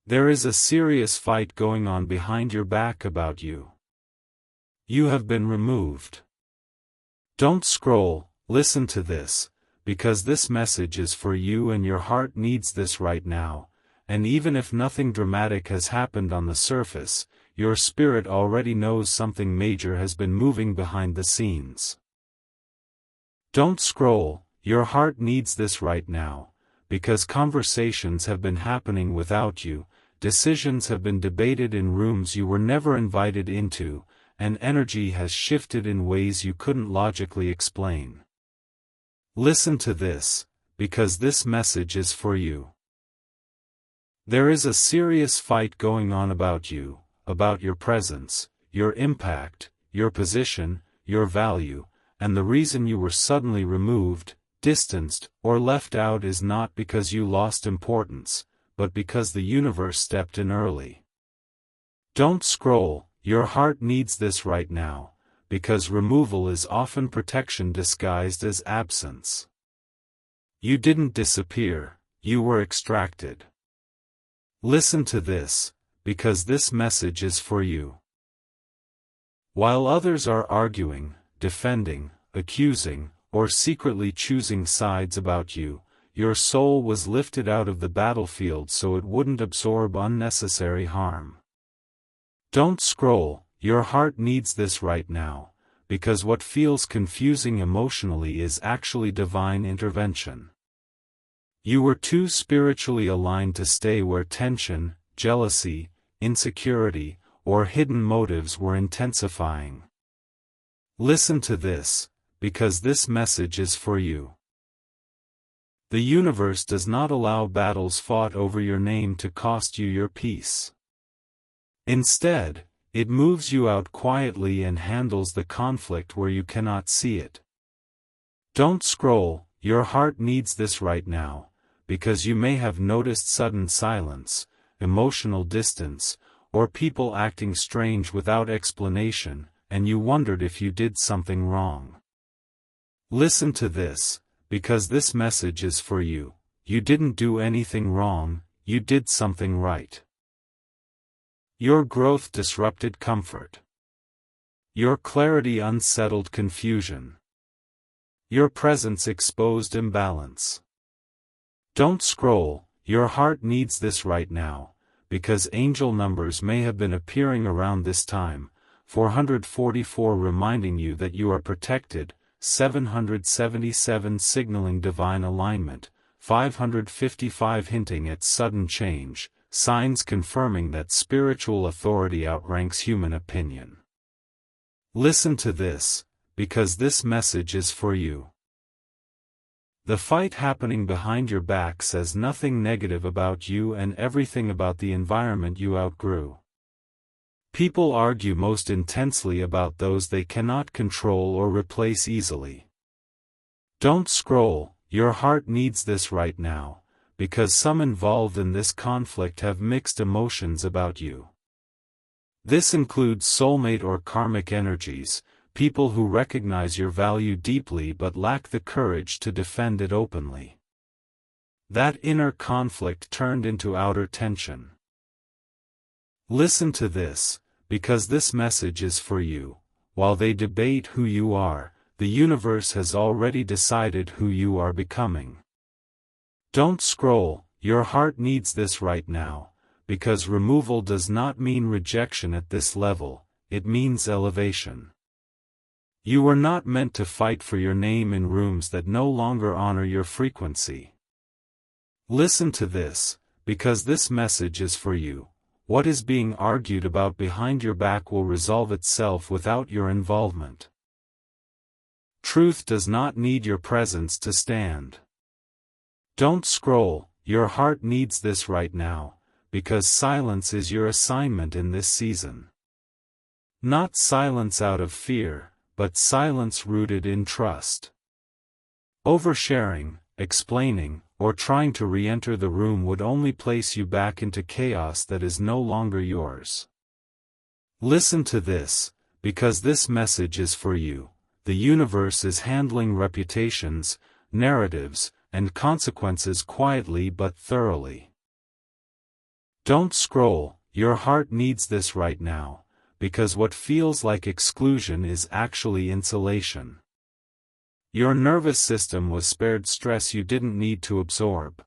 There is a serious fight going on behind your back about you. You have been removed. Don't scroll, listen to this, because this message is for you and your heart needs this right now, and even if nothing dramatic has happened on the surface, your spirit already knows something major has been moving behind the scenes. Don't scroll, your heart needs this right now, because conversations have been happening without you, decisions have been debated in rooms you were never invited into, and energy has shifted in ways you couldn't logically explain. Listen to this, because this message is for you. There is a serious fight going on about you, about your presence, your impact, your position, your value, and the reason you were suddenly removed, distanced, or left out is not because you lost importance, but because the universe stepped in early. Don't scroll, your heart needs this right now, because removal is often protection disguised as absence. You didn't disappear, you were extracted. Listen to this, because this message is for you. While others are arguing, defending, accusing, or secretly choosing sides about you, your soul was lifted out of the battlefield so it wouldn't absorb unnecessary harm. Don't scroll, your heart needs this right now, because what feels confusing emotionally is actually divine intervention. You were too spiritually aligned to stay where tension, jealousy, insecurity, or hidden motives were intensifying. Listen to this, because this message is for you. The universe does not allow battles fought over your name to cost you your peace. Instead, it moves you out quietly and handles the conflict where you cannot see it. Don't scroll, your heart needs this right now, because you may have noticed sudden silence, emotional distance, or people acting strange without explanation, and you wondered if you did something wrong. Listen to this, because this message is for you. You didn't do anything wrong, you did something right. Your growth disrupted comfort. Your clarity unsettled confusion. Your presence exposed imbalance. Don't scroll, your heart needs this right now, because angel numbers may have been appearing around this time, 444 reminding you that you are protected, 777 signaling divine alignment, 555 hinting at sudden change, signs confirming that spiritual authority outranks human opinion. Listen to this, because this message is for you. The fight happening behind your back says nothing negative about you and everything about the environment you outgrew. People argue most intensely about those they cannot control or replace easily. Don't scroll, your heart needs this right now, because some involved in this conflict have mixed emotions about you. This includes soulmate or karmic energies, people who recognize your value deeply but lack the courage to defend it openly. That inner conflict turned into outer tension. Listen to this, because this message is for you. While they debate who you are, the universe has already decided who you are becoming. Don't scroll, your heart needs this right now, because removal does not mean rejection at this level, it means elevation. You were not meant to fight for your name in rooms that no longer honor your frequency. Listen to this, because this message is for you. What is being argued about behind your back will resolve itself without your involvement. Truth does not need your presence to stand. Don't scroll, your heart needs this right now, because silence is your assignment in this season. Not silence out of fear, but silence rooted in trust. Oversharing, explaining, or trying to re-enter the room would only place you back into chaos that is no longer yours. Listen to this, because this message is for you. The universe is handling reputations, narratives, and consequences quietly but thoroughly. Don't scroll, your heart needs this right now, because what feels like exclusion is actually insulation. Your nervous system was spared stress you didn't need to absorb.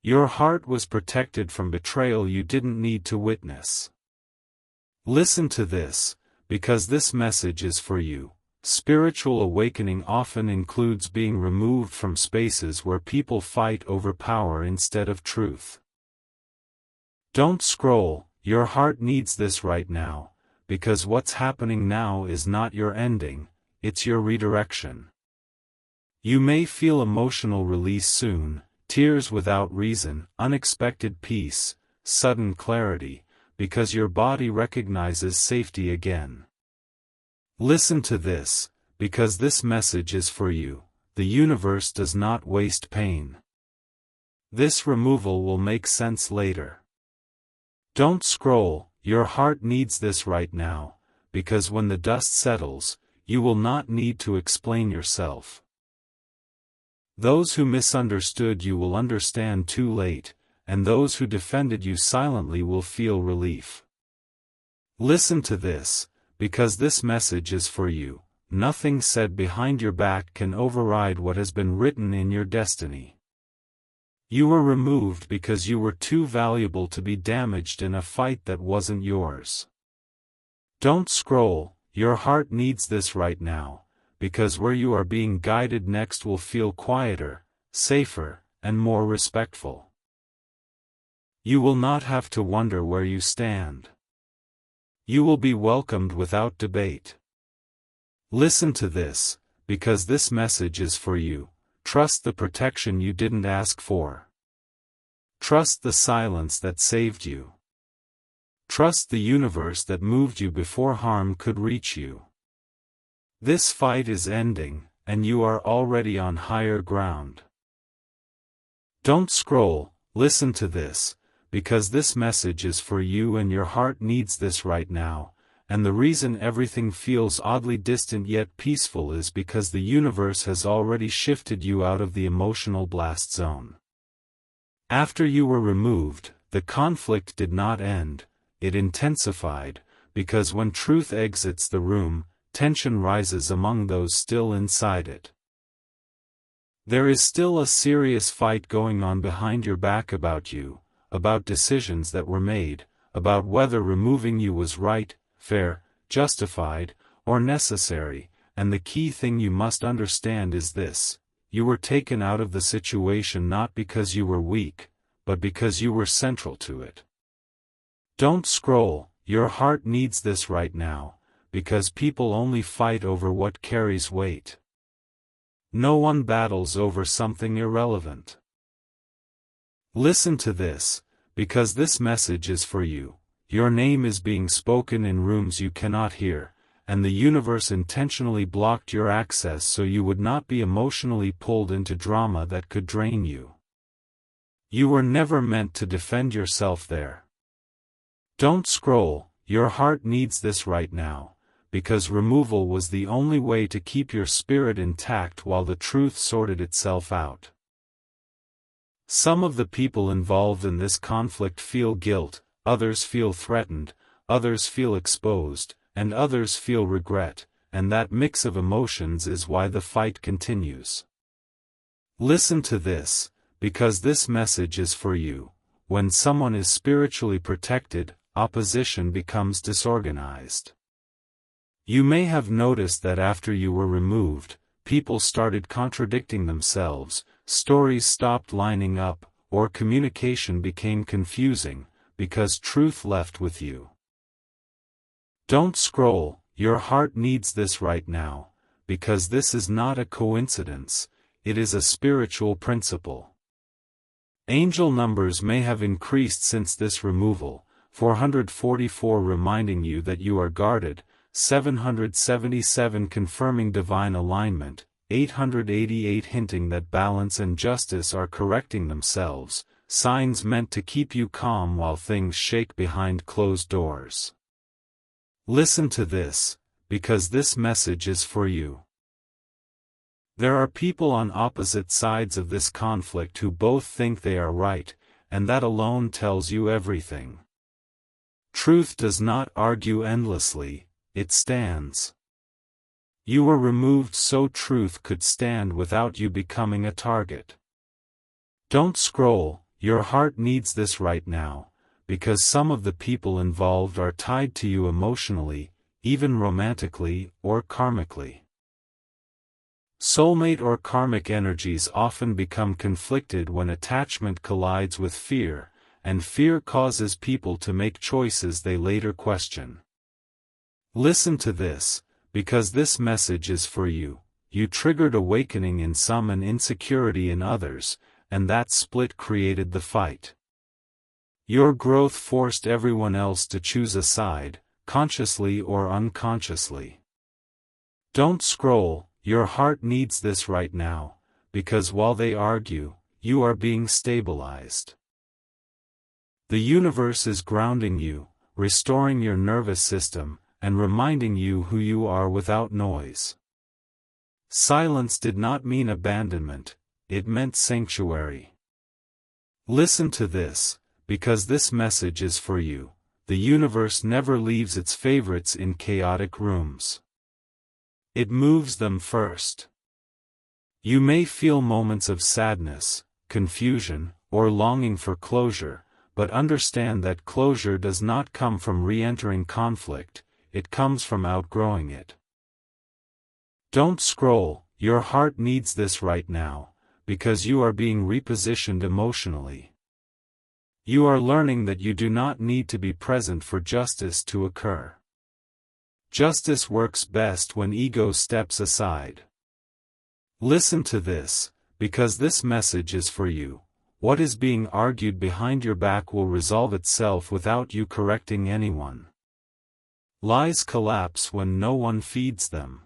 Your heart was protected from betrayal you didn't need to witness. Listen to this, because this message is for you. Spiritual awakening often includes being removed from spaces where people fight over power instead of truth. Don't scroll, your heart needs this right now, because what's happening now is not your ending, it's your redirection. You may feel emotional release soon, tears without reason, unexpected peace, sudden clarity, because your body recognizes safety again. Listen to this, because this message is for you. The universe does not waste pain. This removal will make sense later. Don't scroll, your heart needs this right now, because when the dust settles, you will not need to explain yourself. Those who misunderstood you will understand too late, and those who defended you silently will feel relief. Listen to this, because this message is for you. Nothing said behind your back can override what has been written in your destiny. You were removed because you were too valuable to be damaged in a fight that wasn't yours. Don't scroll, your heart needs this right now, because where you are being guided next will feel quieter, safer, and more respectful. You will not have to wonder where you stand. You will be welcomed without debate. Listen to this, because this message is for you. Trust the protection you didn't ask for. Trust the silence that saved you. Trust the universe that moved you before harm could reach you. This fight is ending, and you are already on higher ground. Don't scroll, listen to this, because this message is for you and your heart needs this right now, and the reason everything feels oddly distant yet peaceful is because the universe has already shifted you out of the emotional blast zone. After you were removed, the conflict did not end, it intensified, because when truth exits the room, tension rises among those still inside it. There is still a serious fight going on behind your back about you, about decisions that were made, about whether removing you was right, fair, justified, or necessary, and the key thing you must understand is this: you were taken out of the situation not because you were weak, but because you were central to it. Don't scroll, your heart needs this right now, because people only fight over what carries weight. No one battles over something irrelevant. Listen to this, because this message is for you. Your name is being spoken in rooms you cannot hear, and the universe intentionally blocked your access so you would not be emotionally pulled into drama that could drain you. You were never meant to defend yourself there. Don't scroll, your heart needs this right now, because removal was the only way to keep your spirit intact while the truth sorted itself out. Some of the people involved in this conflict feel guilt, others feel threatened, others feel exposed, and others feel regret, and that mix of emotions is why the fight continues. Listen to this, because this message is for you. When someone is spiritually protected, opposition becomes disorganized. You may have noticed that after you were removed, people started contradicting themselves, stories stopped lining up, or communication became confusing, because truth left with you. Don't scroll, your heart needs this right now, because this is not a coincidence, it is a spiritual principle. Angel numbers may have increased since this removal, 444 reminding you that you are guarded, 777 confirming divine alignment, 888 hinting that balance and justice are correcting themselves, signs meant to keep you calm while things shake behind closed doors. Listen to this, because this message is for you. There are people on opposite sides of this conflict who both think they are right, and that alone tells you everything. Truth does not argue endlessly, it stands. You were removed so truth could stand without you becoming a target. Don't scroll, your heart needs this right now, because some of the people involved are tied to you emotionally, even romantically or karmically. Soulmate or karmic energies often become conflicted when attachment collides with fear, and fear causes people to make choices they later question. Listen to this, because this message is for you. You triggered awakening in some and insecurity in others, and that split created the fight. Your growth forced everyone else to choose a side, consciously or unconsciously. Don't scroll, your heart needs this right now, because while they argue, you are being stabilized. The universe is grounding you, restoring your nervous system, and reminding you who you are without noise. Silence did not mean abandonment, it meant sanctuary. Listen to this, because this message is for you. The universe never leaves its favorites in chaotic rooms. It moves them first. You may feel moments of sadness, confusion, or longing for closure, but understand that closure does not come from re-entering conflict, it comes from outgrowing it. Don't scroll, your heart needs this right now, because you are being repositioned emotionally. You are learning that you do not need to be present for justice to occur. Justice works best when ego steps aside. Listen to this, because this message is for you. What is being argued behind your back will resolve itself without you correcting anyone. Lies collapse when no one feeds them.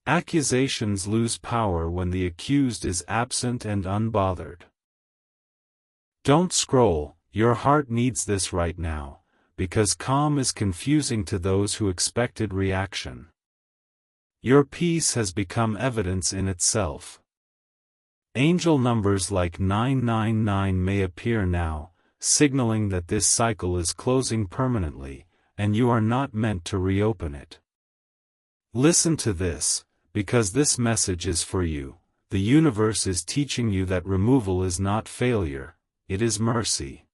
Accusations lose power when the accused is absent and unbothered. Don't scroll, your heart needs this right now, because calm is confusing to those who expected reaction. Your peace has become evidence in itself. Angel numbers like 999 may appear now, signaling that this cycle is closing permanently, and you are not meant to reopen it. Listen to this, because this message is for you. The universe is teaching you that removal is not failure, it is mercy.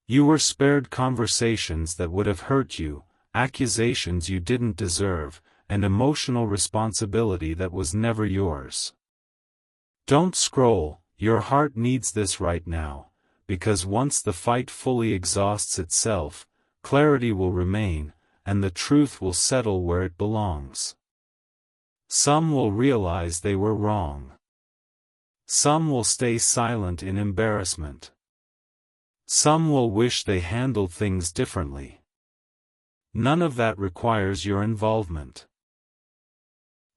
You were spared conversations that would have hurt you, accusations you didn't deserve, and emotional responsibility that was never yours. Don't scroll, your heart needs this right now, because once the fight fully exhausts itself, clarity will remain, and the truth will settle where it belongs. Some will realize they were wrong. Some will stay silent in embarrassment. Some will wish they handled things differently. None of that requires your involvement.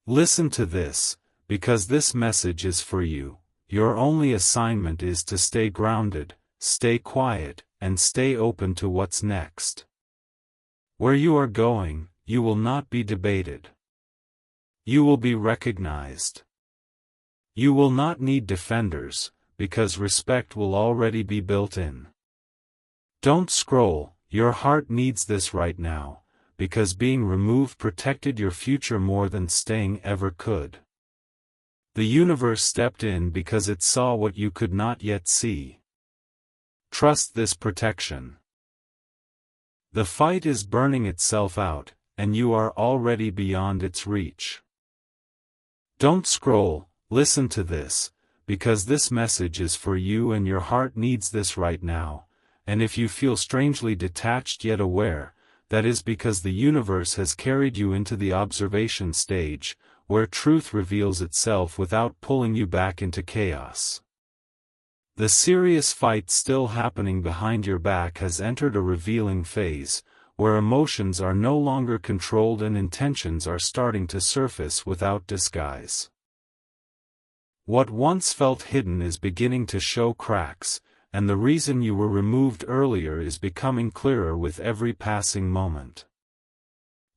Listen to this, because this message is for you. Your only assignment is to stay grounded, stay quiet, and stay open to what's next. Where you are going, you will not be debated. You will be recognized. You will not need defenders, because respect will already be built in. Don't scroll, your heart needs this right now, because being removed protected your future more than staying ever could. The universe stepped in because it saw what you could not yet see. Trust this protection. The fight is burning itself out, and you are already beyond its reach. Don't scroll, listen to this, because this message is for you and your heart needs this right now, and if you feel strangely detached yet aware, that is because the universe has carried you into the observation stage, where truth reveals itself without pulling you back into chaos. The serious fight still happening behind your back has entered a revealing phase, where emotions are no longer controlled and intentions are starting to surface without disguise. What once felt hidden is beginning to show cracks, and the reason you were removed earlier is becoming clearer with every passing moment.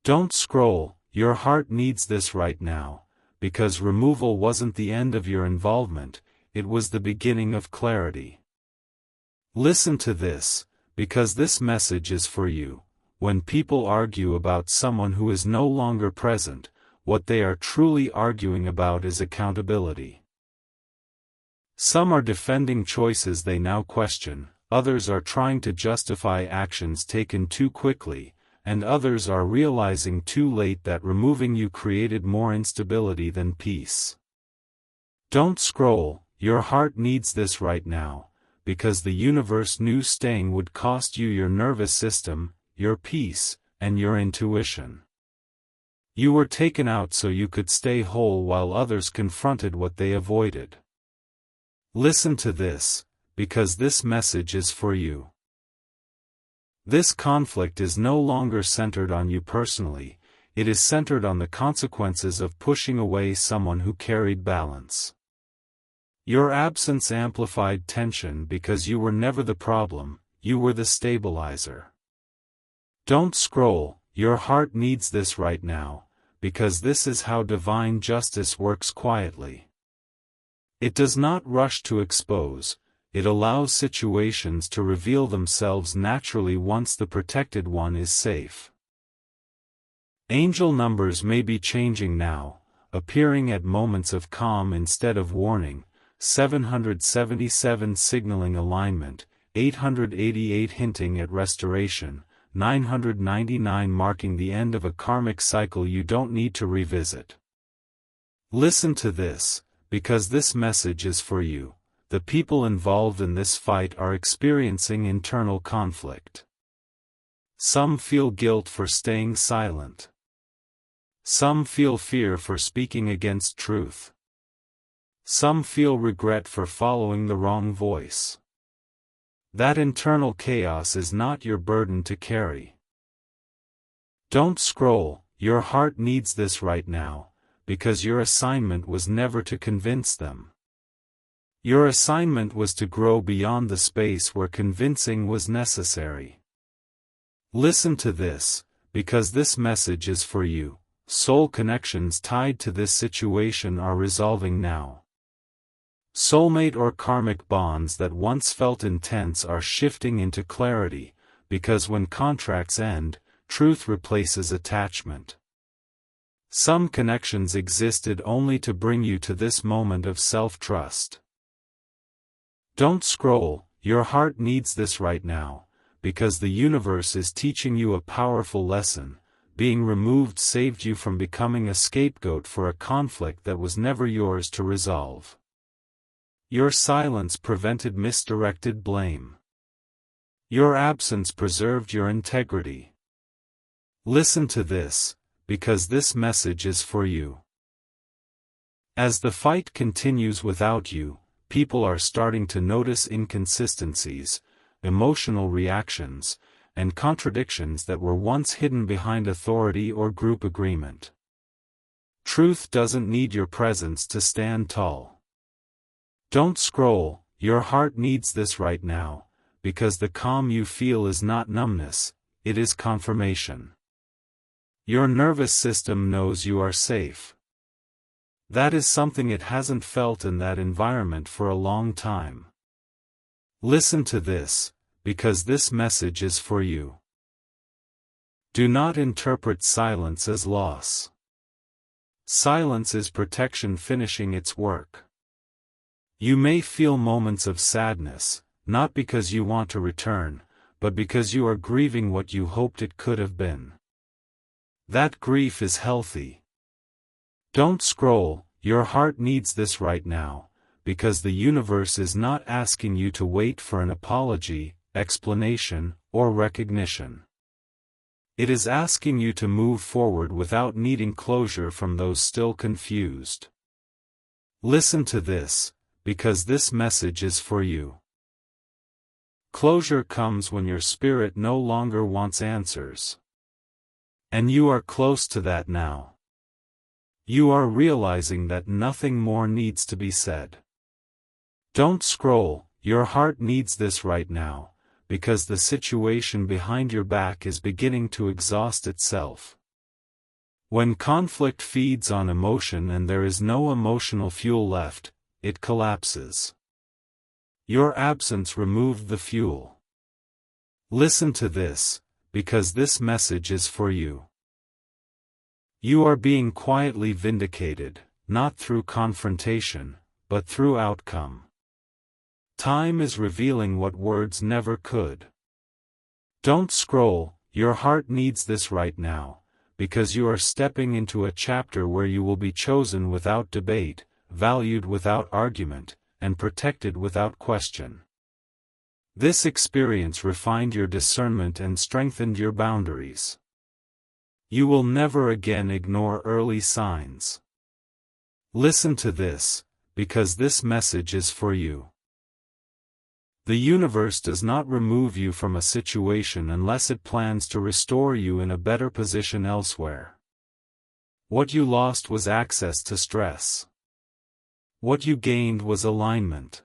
Don't scroll, your heart needs this right now, because removal wasn't the end of your involvement, it was the beginning of clarity. Listen to this, because this message is for you. When people argue about someone who is no longer present, what they are truly arguing about is accountability. Some are defending choices they now question, others are trying to justify actions taken too quickly, and others are realizing too late that removing you created more instability than peace. Don't scroll, your heart needs this right now, because the universe knew staying would cost you your nervous system, your peace, and your intuition. You were taken out so you could stay whole while others confronted what they avoided. Listen to this, because this message is for you. This conflict is no longer centered on you personally, it is centered on the consequences of pushing away someone who carried balance. Your absence amplified tension because you were never the problem, you were the stabilizer. Don't scroll, your heart needs this right now, because this is how divine justice works quietly. It does not rush to expose, it allows situations to reveal themselves naturally once the protected one is safe. Angel numbers may be changing now, appearing at moments of calm instead of warning. 777 signaling alignment, 888 hinting at restoration, 999 marking the end of a karmic cycle you don't need to revisit. Listen to this, because this message is for you. The people involved in this fight are experiencing internal conflict. Some feel guilt for staying silent. Some feel fear for speaking against truth. Some feel regret for following the wrong voice. That internal chaos is not your burden to carry. Don't scroll, your heart needs this right now, because your assignment was never to convince them. Your assignment was to grow beyond the space where convincing was necessary. Listen to this, because this message is for you. Soul connections tied to this situation are resolving now. Soulmate or karmic bonds that once felt intense are shifting into clarity, because when contracts end, truth replaces attachment. Some connections existed only to bring you to this moment of self-trust. Don't scroll, your heart needs this right now, because the universe is teaching you a powerful lesson. Being removed saved you from becoming a scapegoat for a conflict that was never yours to resolve. Your silence prevented misdirected blame. Your absence preserved your integrity. Listen to this, because this message is for you. As the fight continues without you, people are starting to notice inconsistencies, emotional reactions, and contradictions that were once hidden behind authority or group agreement. Truth doesn't need your presence to stand tall. Don't scroll, your heart needs this right now, because the calm you feel is not numbness, it is confirmation. Your nervous system knows you are safe. That is something it hasn't felt in that environment for a long time. Listen to this, because this message is for you. Do not interpret silence as loss. Silence is protection finishing its work. You may feel moments of sadness, not because you want to return, but because you are grieving what you hoped it could have been. That grief is healthy. Don't scroll, your heart needs this right now, because the universe is not asking you to wait for an apology, explanation, or recognition. It is asking you to move forward without needing closure from those still confused. Listen to this, because this message is for you. Closure comes when your spirit no longer wants answers. And you are close to that now. You are realizing that nothing more needs to be said. Don't scroll, your heart needs this right now, because the situation behind your back is beginning to exhaust itself. When conflict feeds on emotion and there is no emotional fuel left, it collapses. Your absence removed the fuel. Listen to this, because this message is for you. You are being quietly vindicated, not through confrontation, but through outcome. Time is revealing what words never could. Don't scroll, your heart needs this right now, because you are stepping into a chapter where you will be chosen without debate, valued without argument, and protected without question. This experience refined your discernment and strengthened your boundaries. You will never again ignore early signs. Listen to this, because this message is for you. The universe does not remove you from a situation unless it plans to restore you in a better position elsewhere. What you lost was access to stress. What you gained was alignment.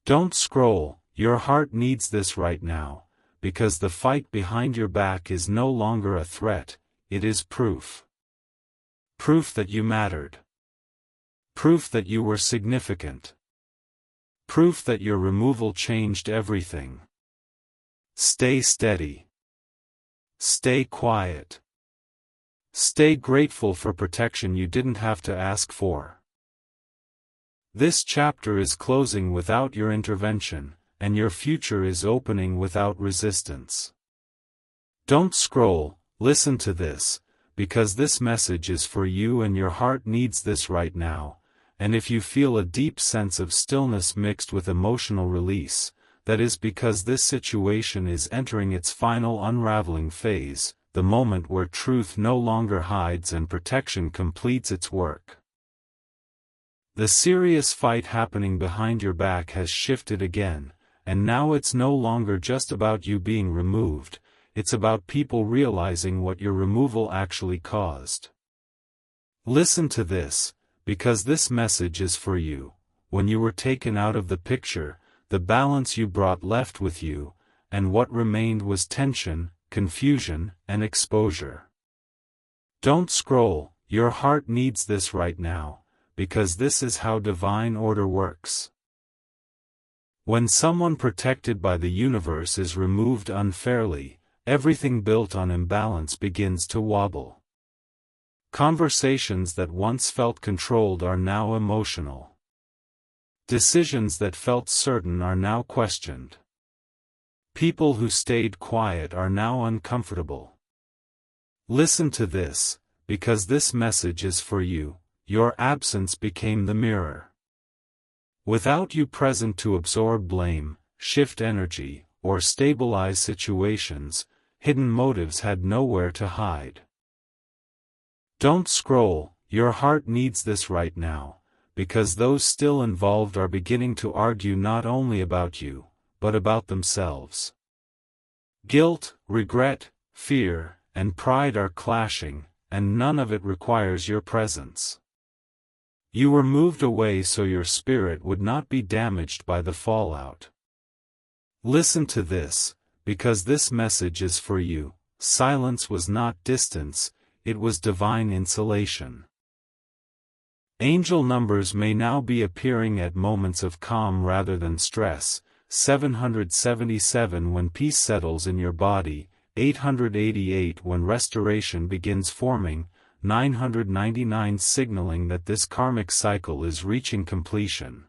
Don't scroll, your heart needs this right now, because the fight behind your back is no longer a threat, it is proof. Proof that you mattered. Proof that you were significant. Proof that your removal changed everything. Stay steady. Stay quiet. Stay grateful for protection you didn't have to ask for. This chapter is closing without your intervention, and your future is opening without resistance. Don't scroll, listen to this, because this message is for you and your heart needs this right now. And if you feel a deep sense of stillness mixed with emotional release, that is because this situation is entering its final unraveling phase, the moment where truth no longer hides and protection completes its work. The serious fight happening behind your back has shifted again, and now it's no longer just about you being removed, it's about people realizing what your removal actually caused. Listen to this, because this message is for you. When you were taken out of the picture, the balance you brought left with you, and what remained was tension, confusion, and exposure. Don't scroll, your heart needs this right now, because this is how divine order works. When someone protected by the universe is removed unfairly, everything built on imbalance begins to wobble. Conversations that once felt controlled are now emotional. Decisions that felt certain are now questioned. People who stayed quiet are now uncomfortable. Listen to this, because this message is for you. Your absence became the mirror. Without you present to absorb blame, shift energy, or stabilize situations, hidden motives had nowhere to hide. Don't scroll, your heart needs this right now, because those still involved are beginning to argue not only about you, but about themselves. Guilt, regret, fear, and pride are clashing, and none of it requires your presence. You were moved away so your spirit would not be damaged by the fallout. Listen to this, because this message is for you. Silence was not distance, it was divine insulation. Angel numbers may now be appearing at moments of calm rather than stress. 777 when peace settles in your body, 888 when restoration begins forming, 999 signaling that this karmic cycle is reaching completion.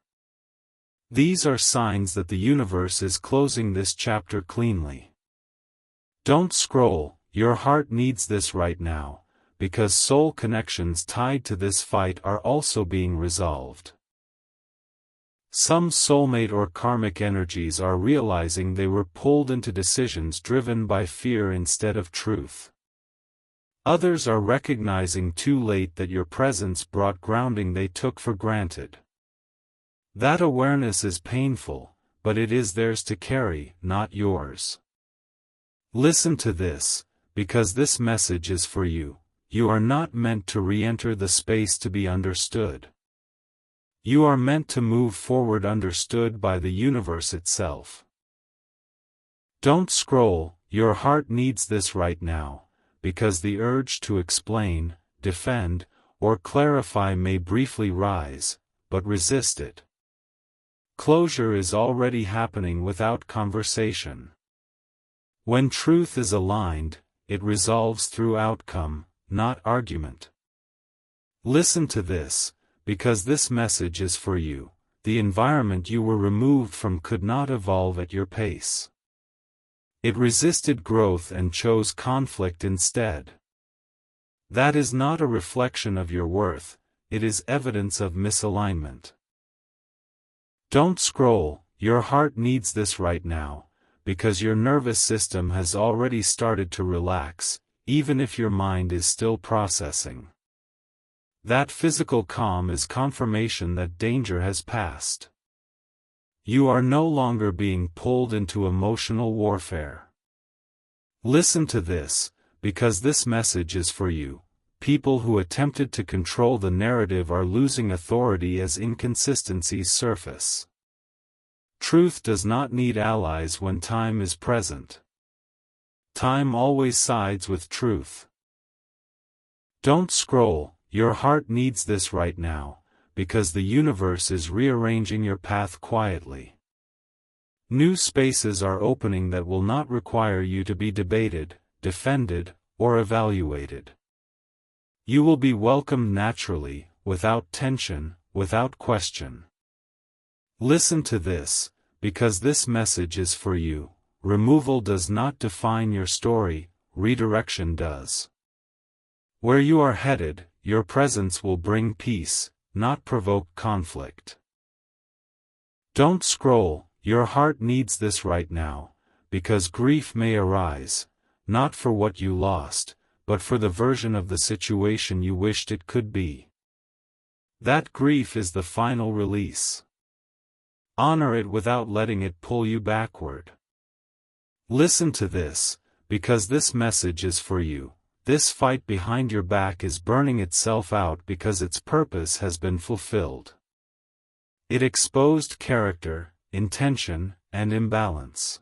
These are signs that the universe is closing this chapter cleanly. Don't scroll, your heart needs this right now, because soul connections tied to this fight are also being resolved. Some soulmate or karmic energies are realizing they were pulled into decisions driven by fear instead of truth. Others are recognizing too late that your presence brought grounding they took for granted. That awareness is painful, but it is theirs to carry, not yours. Listen to this, because this message is for you. You are not meant to re-enter the space to be understood. You are meant to move forward understood by the universe itself. Don't scroll, your heart needs this right now, because the urge to explain, defend, or clarify may briefly rise, but resist it. Closure is already happening without conversation. When truth is aligned, it resolves through outcome, not argument. Listen to this, because this message is for you. The environment you were removed from could not evolve at your pace. It resisted growth and chose conflict instead. That is not a reflection of your worth, it is evidence of misalignment. Don't scroll, your heart needs this right now, because your nervous system has already started to relax, even if your mind is still processing. That physical calm is confirmation that danger has passed. You are no longer being pulled into emotional warfare. Listen to this, because this message is for you. People who attempted to control the narrative are losing authority as inconsistencies surface. Truth does not need allies when time is present. Time always sides with truth. Don't scroll, your heart needs this right now, because the universe is rearranging your path quietly. New spaces are opening that will not require you to be debated, defended, or evaluated. You will be welcomed naturally, without tension, without question. Listen to this, because this message is for you. Removal does not define your story, redirection does. Where you are headed, your presence will bring peace, not provoke conflict. Don't scroll, your heart needs this right now, because grief may arise, not for what you lost, but for the version of the situation you wished it could be. That grief is the final release. Honor it without letting it pull you backward. Listen to this, because this message is for you. This fight behind your back is burning itself out because its purpose has been fulfilled. It exposed character, intention, and imbalance.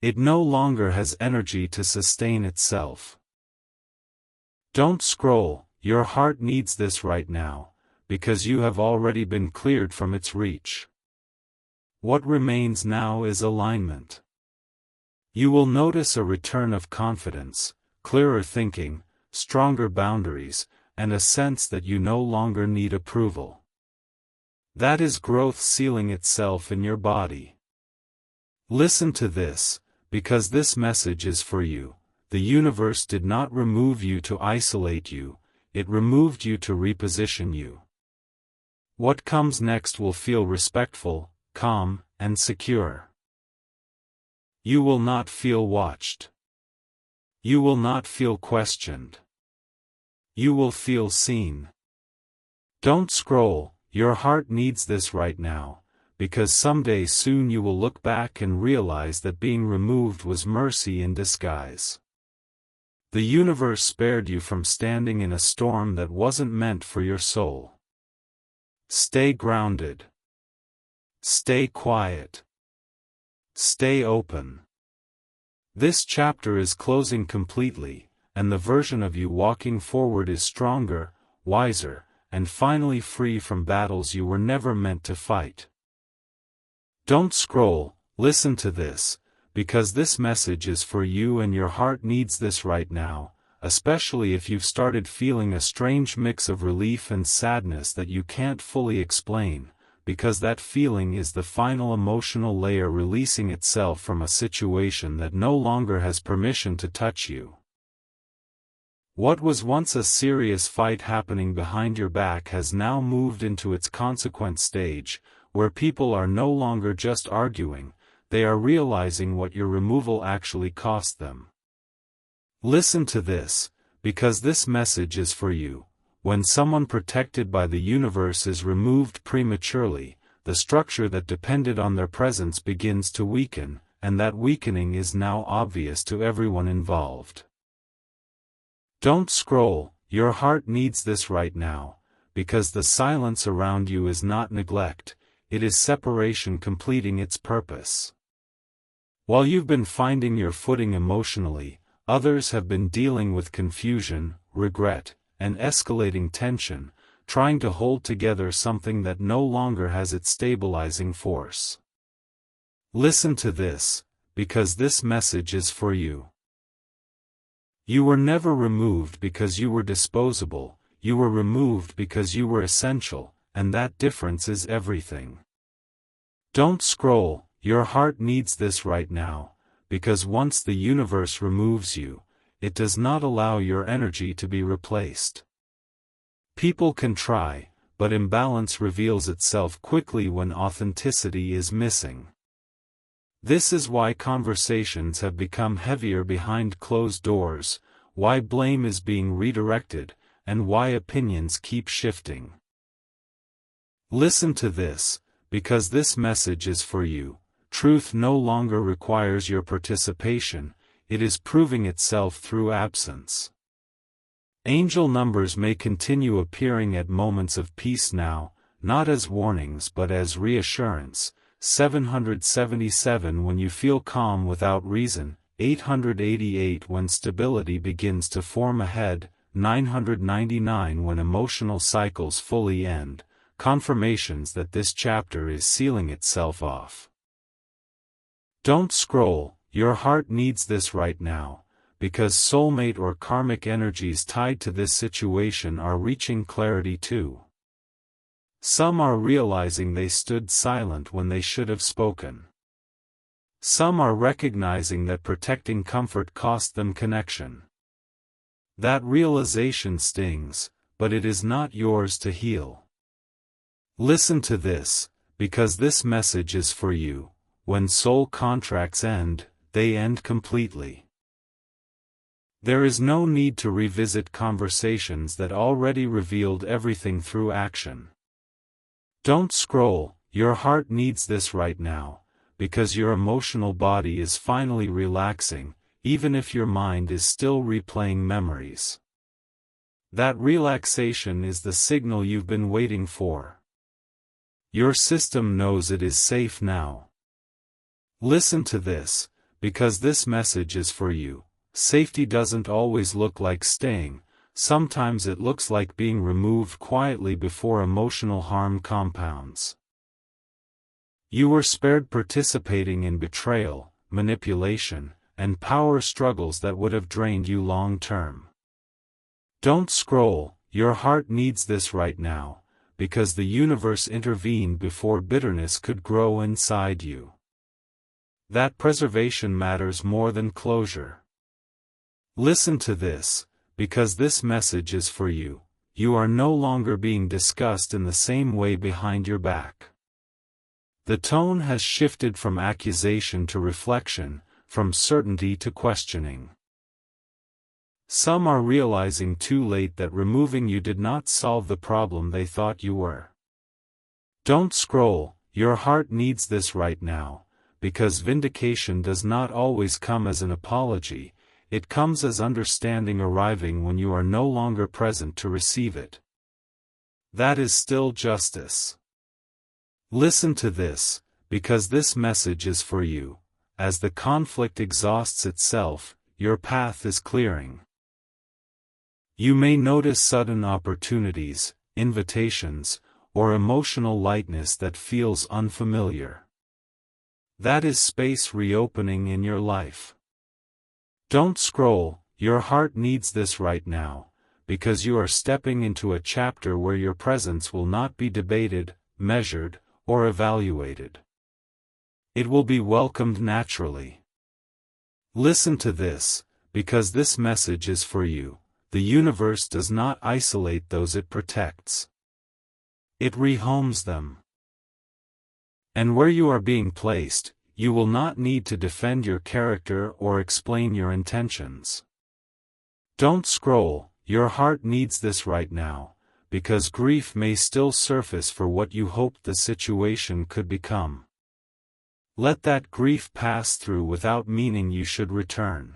It no longer has energy to sustain itself. Don't scroll, your heart needs this right now, because you have already been cleared from its reach. What remains now is alignment. You will notice a return of confidence, clearer thinking, stronger boundaries, and a sense that you no longer need approval. That is growth sealing itself in your body. Listen to this, because this message is for you. The universe did not remove you to isolate you, it removed you to reposition you. What comes next will feel respectful, calm, and secure. You will not feel watched. You will not feel questioned. You will feel seen. Don't scroll, your heart needs this right now, because someday soon you will look back and realize that being removed was mercy in disguise. The universe spared you from standing in a storm that wasn't meant for your soul. Stay grounded. Stay quiet. Stay open. This chapter is closing completely, and the version of you walking forward is stronger, wiser, and finally free from battles you were never meant to fight. Don't scroll, listen to this, because this message is for you and your heart needs this right now, especially if you've started feeling a strange mix of relief and sadness that you can't fully explain, because that feeling is the final emotional layer releasing itself from a situation that no longer has permission to touch you. What was once a serious fight happening behind your back has now moved into its consequence stage, where people are no longer just arguing, they are realizing what your removal actually cost them. Listen to this, because this message is for you. When someone protected by the universe is removed prematurely, the structure that depended on their presence begins to weaken, and that weakening is now obvious to everyone involved. Don't scroll, your heart needs this right now, because the silence around you is not neglect, it is separation completing its purpose. While you've been finding your footing emotionally, others have been dealing with confusion, regret, and escalating tension, trying to hold together something that no longer has its stabilizing force. Listen to this, because this message is for you. You were never removed because you were disposable, you were removed because you were essential, and that difference is everything. Don't scroll, your heart needs this right now, because once the universe removes you, it does not allow your energy to be replaced. People can try, but imbalance reveals itself quickly when authenticity is missing. This is why conversations have become heavier behind closed doors, why blame is being redirected, and why opinions keep shifting. Listen to this, because this message is for you. Truth no longer requires your participation, it is proving itself through absence. Angel numbers may continue appearing at moments of peace now, not as warnings but as reassurance. 777 when you feel calm without reason, 888 when stability begins to form ahead, 999 when emotional cycles fully end, confirmations that this chapter is sealing itself off. Don't scroll, your heart needs this right now, because soulmate or karmic energies tied to this situation are reaching clarity too. Some are realizing they stood silent when they should have spoken. Some are recognizing that protecting comfort cost them connection. That realization stings, but it is not yours to heal. Listen to this, because this message is for you. When soul contracts end, they end completely. There is no need to revisit conversations that already revealed everything through action. Don't scroll, your heart needs this right now, because your emotional body is finally relaxing, even if your mind is still replaying memories. That relaxation is the signal you've been waiting for. Your system knows it is safe now. Listen to this, because this message is for you. Safety doesn't always look like staying. Sometimes it looks like being removed quietly before emotional harm compounds. You were spared participating in betrayal, manipulation, and power struggles that would have drained you long term. Don't scroll, your heart needs this right now, because the universe intervened before bitterness could grow inside you. That preservation matters more than closure. Listen to this, because this message is for you. You are no longer being discussed in the same way behind your back. The tone has shifted from accusation to reflection, from certainty to questioning. Some are realizing too late that removing you did not solve the problem they thought you were. Don't scroll, your heart needs this right now, because vindication does not always come as an apology. It comes as understanding arriving when you are no longer present to receive it. That is still justice. Listen to this, because this message is for you. As the conflict exhausts itself, your path is clearing. You may notice sudden opportunities, invitations, or emotional lightness that feels unfamiliar. That is space reopening in your life. Don't scroll, your heart needs this right now, because you are stepping into a chapter where your presence will not be debated, measured, or evaluated. It will be welcomed naturally. Listen to this, because this message is for you. The universe does not isolate those it protects. It rehomes them. And where you are being placed, you will not need to defend your character or explain your intentions. Don't scroll, your heart needs this right now, because grief may still surface for what you hoped the situation could become. Let that grief pass through without meaning you should return.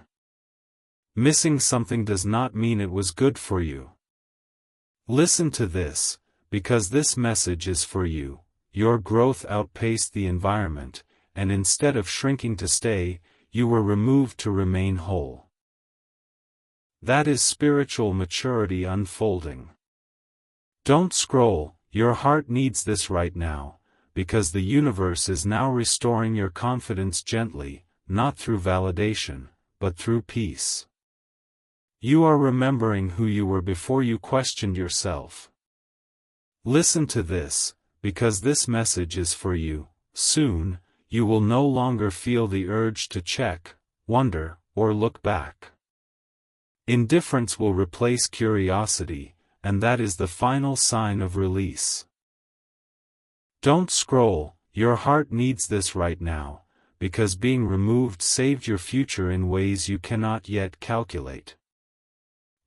Missing something does not mean it was good for you. Listen to this, because this message is for you. Your growth outpaced the environment, and instead of shrinking to stay, you were removed to remain whole. That is spiritual maturity unfolding. Don't scroll, your heart needs this right now, because the universe is now restoring your confidence gently, not through validation, but through peace. You are remembering who you were before you questioned yourself. Listen to this, because this message is for you. Soon, you will no longer feel the urge to check, wonder, or look back. Indifference will replace curiosity, and that is the final sign of release. Don't scroll, your heart needs this right now, because being removed saved your future in ways you cannot yet calculate.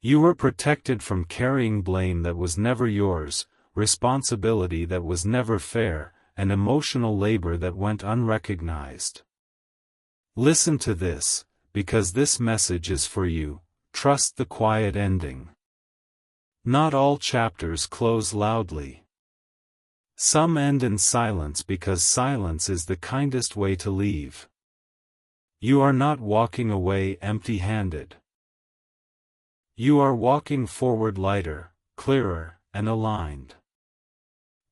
You were protected from carrying blame that was never yours, responsibility that was never fair, and emotional labor that went unrecognized. Listen to this, because this message is for you. Trust the quiet ending. Not all chapters close loudly. Some end in silence because silence is the kindest way to leave. You are not walking away empty-handed. You are walking forward lighter, clearer, and aligned.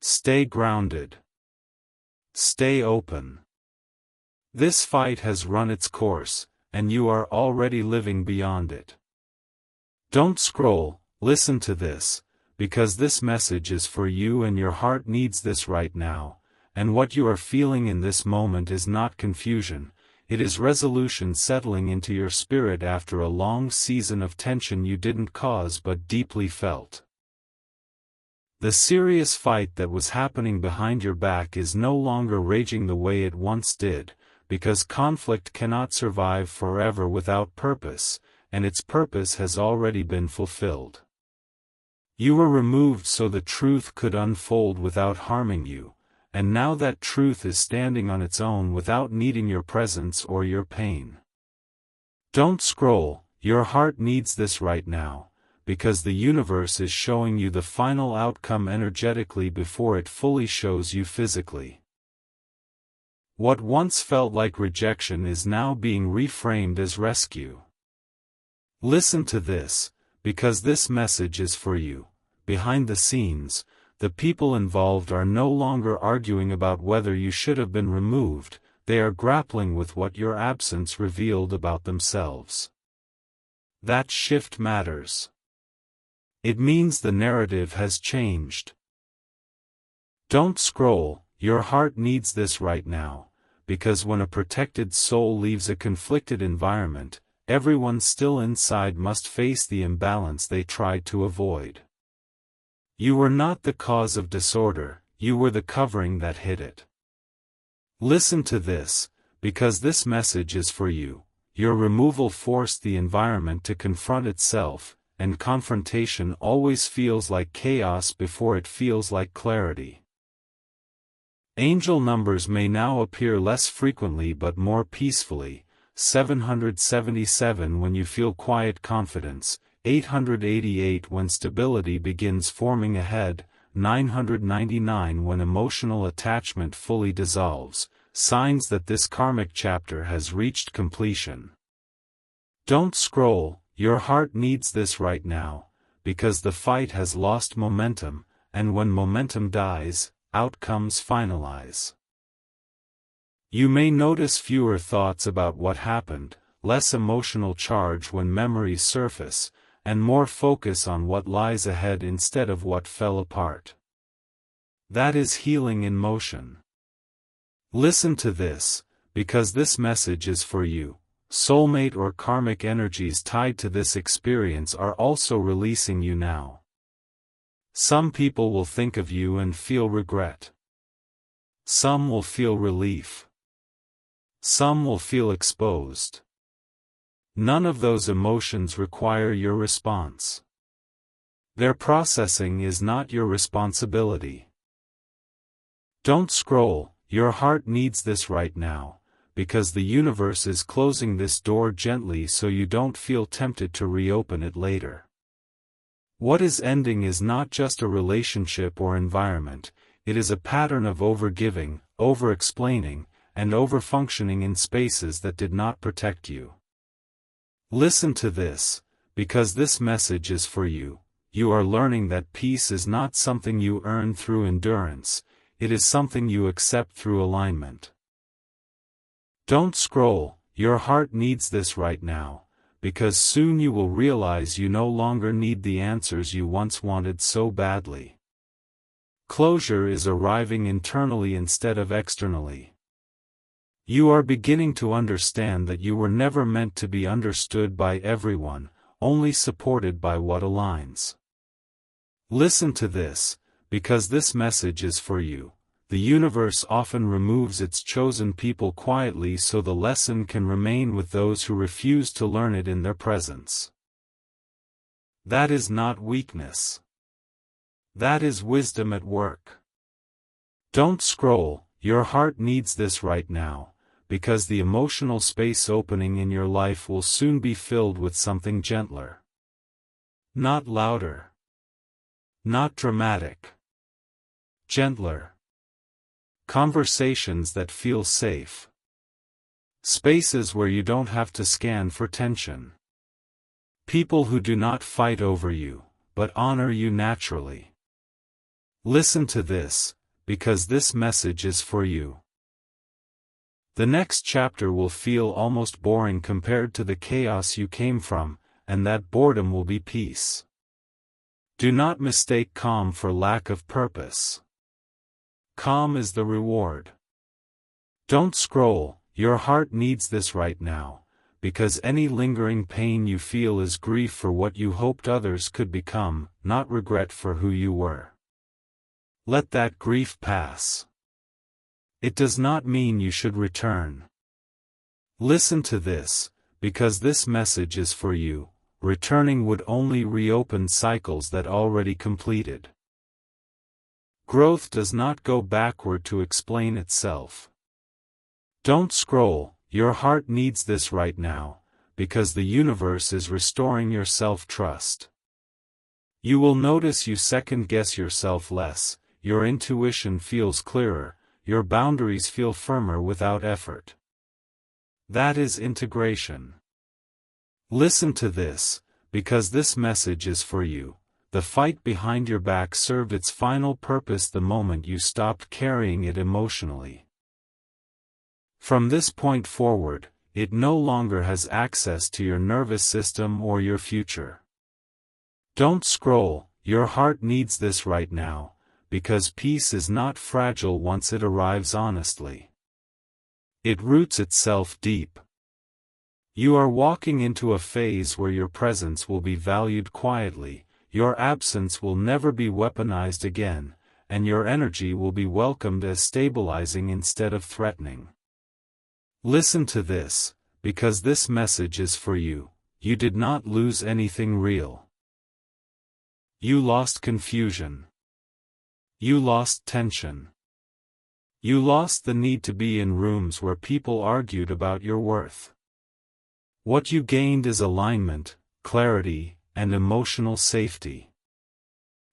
Stay grounded. Stay open. This fight has run its course, and you are already living beyond it. Don't scroll, listen to this, because this message is for you and your heart needs this right now, and what you are feeling in this moment is not confusion, it is resolution settling into your spirit after a long season of tension you didn't cause but deeply felt. The serious fight that was happening behind your back is no longer raging the way it once did, because conflict cannot survive forever without purpose, and its purpose has already been fulfilled. You were removed so the truth could unfold without harming you, and now that truth is standing on its own without needing your presence or your pain. Don't scroll, your heart needs this right now, because the universe is showing you the final outcome energetically before it fully shows you physically. What once felt like rejection is now being reframed as rescue. Listen to this, because this message is for you. Behind the scenes, the people involved are no longer arguing about whether you should have been removed, they are grappling with what your absence revealed about themselves. That shift matters. It means the narrative has changed. Don't scroll, your heart needs this right now, because when a protected soul leaves a conflicted environment, everyone still inside must face the imbalance they tried to avoid. You were not the cause of disorder, you were the covering that hid it. Listen to this, because this message is for you. Your removal forced the environment to confront itself, and confrontation always feels like chaos before it feels like clarity. Angel numbers may now appear less frequently but more peacefully. 777 when you feel quiet confidence, 888 when stability begins forming ahead, 999 when emotional attachment fully dissolves, signs that this karmic chapter has reached completion. Don't scroll, your heart needs this right now, because the fight has lost momentum, and when momentum dies, outcomes finalize. You may notice fewer thoughts about what happened, less emotional charge when memories surface, and more focus on what lies ahead instead of what fell apart. That is healing in motion. Listen to this, because this message is for you. Soulmate or karmic energies tied to this experience are also releasing you now. Some people will think of you and feel regret. Some will feel relief. Some will feel exposed. None of those emotions require your response. Their processing is not your responsibility. Don't scroll, your heart needs this right now, because the universe is closing this door gently so you don't feel tempted to reopen it later. What is ending is not just a relationship or environment, it is a pattern of overgiving, over-explaining, and over-functioning in spaces that did not protect you. Listen to this, because this message is for you. you are learning that peace is not something you earn through endurance, it is something you accept through alignment. Don't scroll, your heart needs this right now, because soon you will realize you no longer need the answers you once wanted so badly. Closure is arriving internally instead of externally. You are beginning to understand that you were never meant to be understood by everyone, only supported by what aligns. Listen to this, because this message is for you. The universe often removes its chosen people quietly so the lesson can remain with those who refuse to learn it in their presence. That is not weakness. That is wisdom at work. Don't scroll, your heart needs this right now, because the emotional space opening in your life will soon be filled with something gentler. Not louder. Not dramatic. Gentler. Conversations that feel safe. Spaces where you don't have to scan for tension. People who do not fight over you, but honor you naturally. Listen to this, because this message is for you. The next chapter will feel almost boring compared to the chaos you came from, and that boredom will be peace. Do not mistake calm for lack of purpose. Calm is the reward. Don't scroll, your heart needs this right now, because any lingering pain you feel is grief for what you hoped others could become, not regret for who you were. Let that grief pass. It does not mean you should return. Listen to this, because this message is for you. Returning would only reopen cycles that already completed. Growth does not go backward to explain itself. Don't scroll, your heart needs this right now, because the universe is restoring your self-trust. You will notice you second-guess yourself less, your intuition feels clearer, your boundaries feel firmer without effort. That is integration. Listen to this, because this message is for you. The fight behind your back served its final purpose the moment you stopped carrying it emotionally. From this point forward, it no longer has access to your nervous system or your future. Don't scroll, your heart needs this right now, because peace is not fragile once it arrives honestly. It roots itself deep. You are walking into a phase where your presence will be valued quietly, your absence will never be weaponized again, and your energy will be welcomed as stabilizing instead of threatening. Listen to this, because this message is for you. You did not lose anything real. You lost confusion. You lost tension. You lost the need to be in rooms where people argued about your worth. What you gained is alignment, clarity, and emotional safety.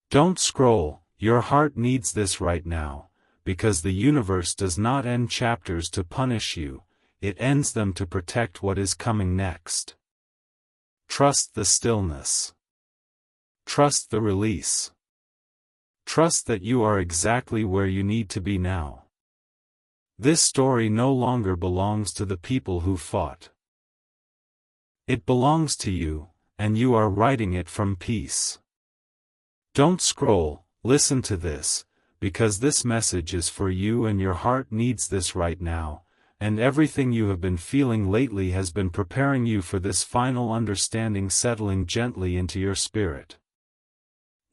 Don't scroll, your heart needs this right now, because the universe does not end chapters to punish you, it ends them to protect what is coming next. Trust the stillness. Trust the release. Trust that you are exactly where you need to be now. This story no longer belongs to the people who fought. It belongs to you, and you are writing it from peace. Don't scroll, listen to this, because this message is for you and your heart needs this right now, and everything you have been feeling lately has been preparing you for this final understanding settling gently into your spirit.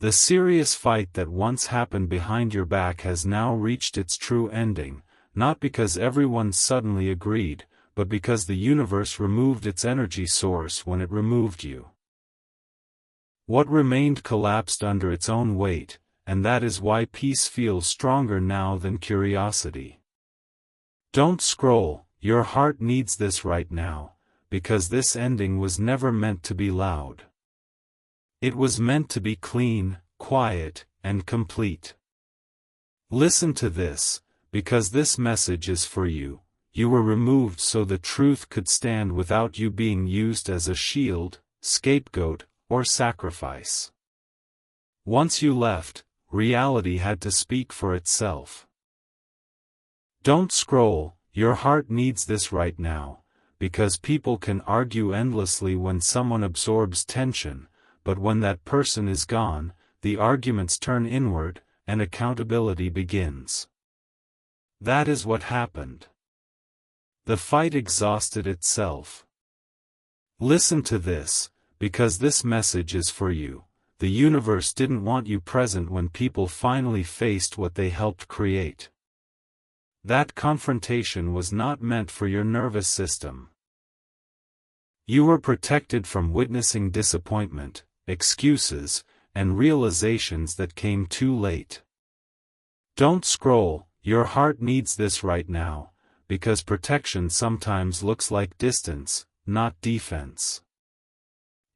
The serious fight that once happened behind your back has now reached its true ending, not because everyone suddenly agreed, but because the universe removed its energy source when it removed you. What remained collapsed under its own weight, and that is why peace feels stronger now than curiosity. Don't scroll, your heart needs this right now, because this ending was never meant to be loud. It was meant to be clean, quiet, and complete. Listen to this, because this message is for you. You were removed so the truth could stand without you being used as a shield, scapegoat, or sacrifice. Once you left, reality had to speak for itself. Don't scroll, your heart needs this right now, because people can argue endlessly when someone absorbs tension, but when that person is gone, the arguments turn inward, and accountability begins. That is what happened. The fight exhausted itself. Listen to this, because this message is for you. The universe didn't want you present when people finally faced what they helped create. That confrontation was not meant for your nervous system. You were protected from witnessing disappointment, excuses, and realizations that came too late. Don't scroll, your heart needs this right now, because protection sometimes looks like distance, not defense.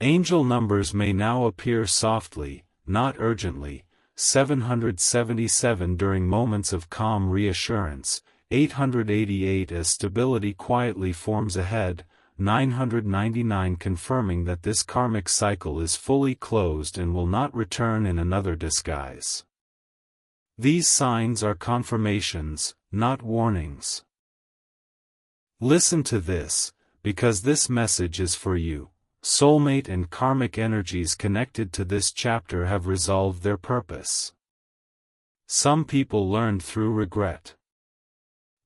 Angel numbers may now appear softly, not urgently. 777 during moments of calm reassurance, 888 as stability quietly forms ahead, 999 confirming that this karmic cycle is fully closed and will not return in another disguise. These signs are confirmations, not warnings. Listen to this, because this message is for you. Soulmate and karmic energies connected to this chapter have resolved their purpose. Some people learned through regret.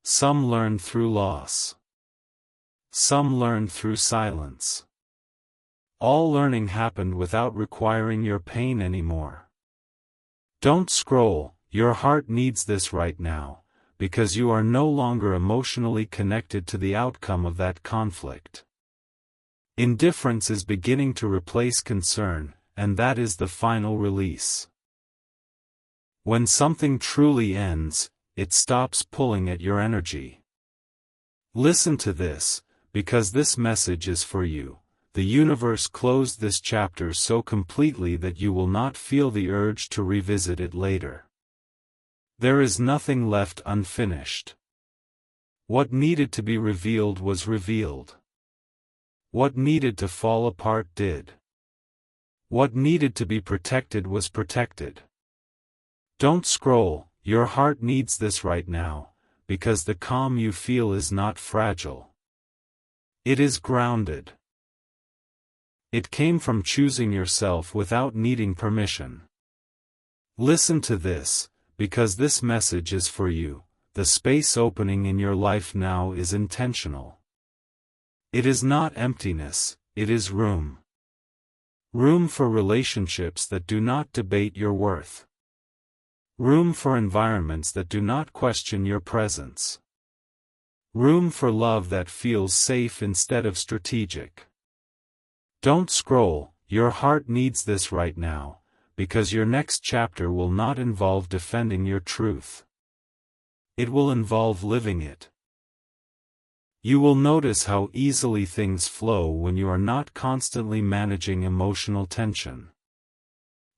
Some learned through loss. Some learned through silence. All learning happened without requiring your pain anymore. Don't scroll, your heart needs this right now, because you are no longer emotionally connected to the outcome of that conflict. Indifference is beginning to replace concern, and that is the final release. When something truly ends, it stops pulling at your energy. Listen to this, because this message is for you. The universe closed this chapter so completely that you will not feel the urge to revisit it later. There is nothing left unfinished. What needed to be revealed was revealed. What needed to fall apart did. What needed to be protected was protected. Don't scroll, your heart needs this right now, because the calm you feel is not fragile. It is grounded. It came from choosing yourself without needing permission. Listen to this, because this message is for you. The space opening in your life now is intentional. It is not emptiness, it is room. Room for relationships that do not debate your worth. Room for environments that do not question your presence. Room for love that feels safe instead of strategic. Don't scroll, your heart needs this right now, because your next chapter will not involve defending your truth. It will involve living it. You will notice how easily things flow when you are not constantly managing emotional tension.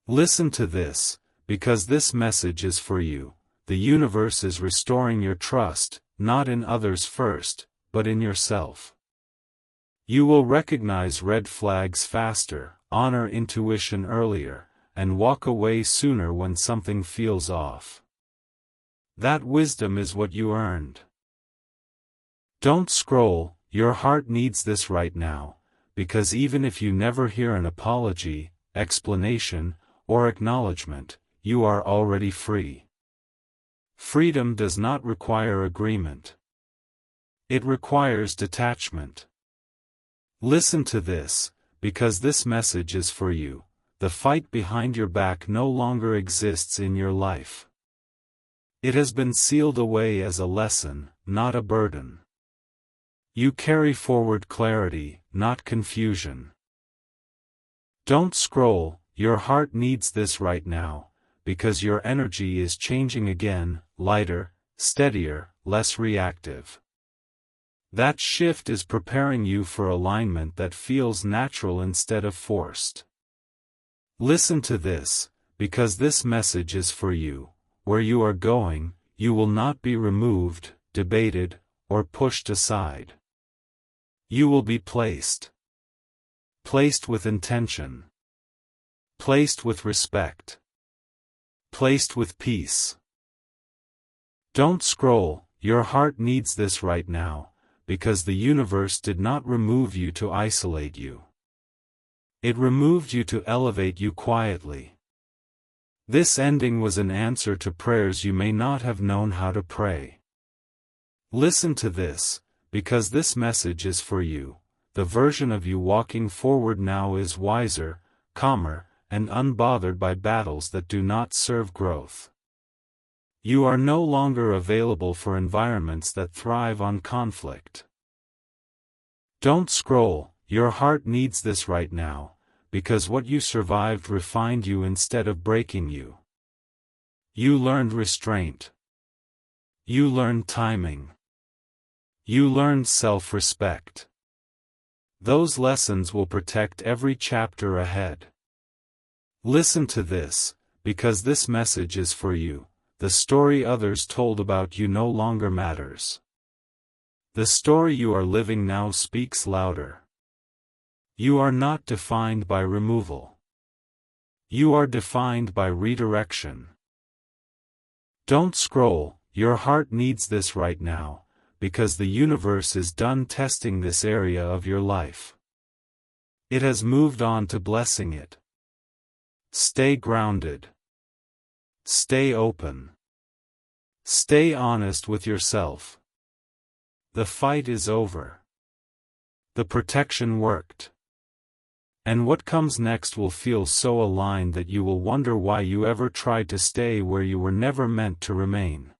Listen to this, because this message is for you. The universe is restoring your trust, not in others first, but in yourself. You will recognize red flags faster, honor intuition earlier, and walk away sooner when something feels off. That wisdom is what you earned. Don't scroll, your heart needs this right now, because even if you never hear an apology, explanation, or acknowledgement, you are already free. Freedom does not require agreement. It requires detachment. Listen to this, because this message is for you. The fight behind your back no longer exists in your life. It has been sealed away as a lesson, not a burden. You carry forward clarity, not confusion. Don't scroll, your heart needs this right now, because your energy is changing again, lighter, steadier, less reactive. That shift is preparing you for alignment that feels natural instead of forced. Listen to this, because this message is for you. Where you are going, you will not be removed, debated, or pushed aside. You will be placed. Placed with intention. Placed with respect. placed with peace. Don't scroll, your heart needs this right now, because the universe did not remove you to isolate you. It removed you to elevate you quietly. This ending was an answer to prayers you may not have known how to pray. Listen to this, because this message is for you. The version of you walking forward now is wiser, calmer, and unbothered by battles that do not serve growth. You are no longer available for environments that thrive on conflict. Don't scroll, your heart needs this right now, because what you survived refined you instead of breaking you. You learned restraint. You learned timing. You learned self-respect. Those lessons will protect every chapter ahead. Listen to this, because this message is for you. The story others told about you no longer matters. The story you are living now speaks louder. You are not defined by removal. You are defined by redirection. Don't scroll, your heart needs this right now, because the universe is done testing this area of your life. It has moved on to blessing it. Stay grounded. Stay open. Stay honest with yourself. The fight is over. The protection worked. And what comes next will feel so aligned that you will wonder why you ever tried to stay where you were never meant to remain.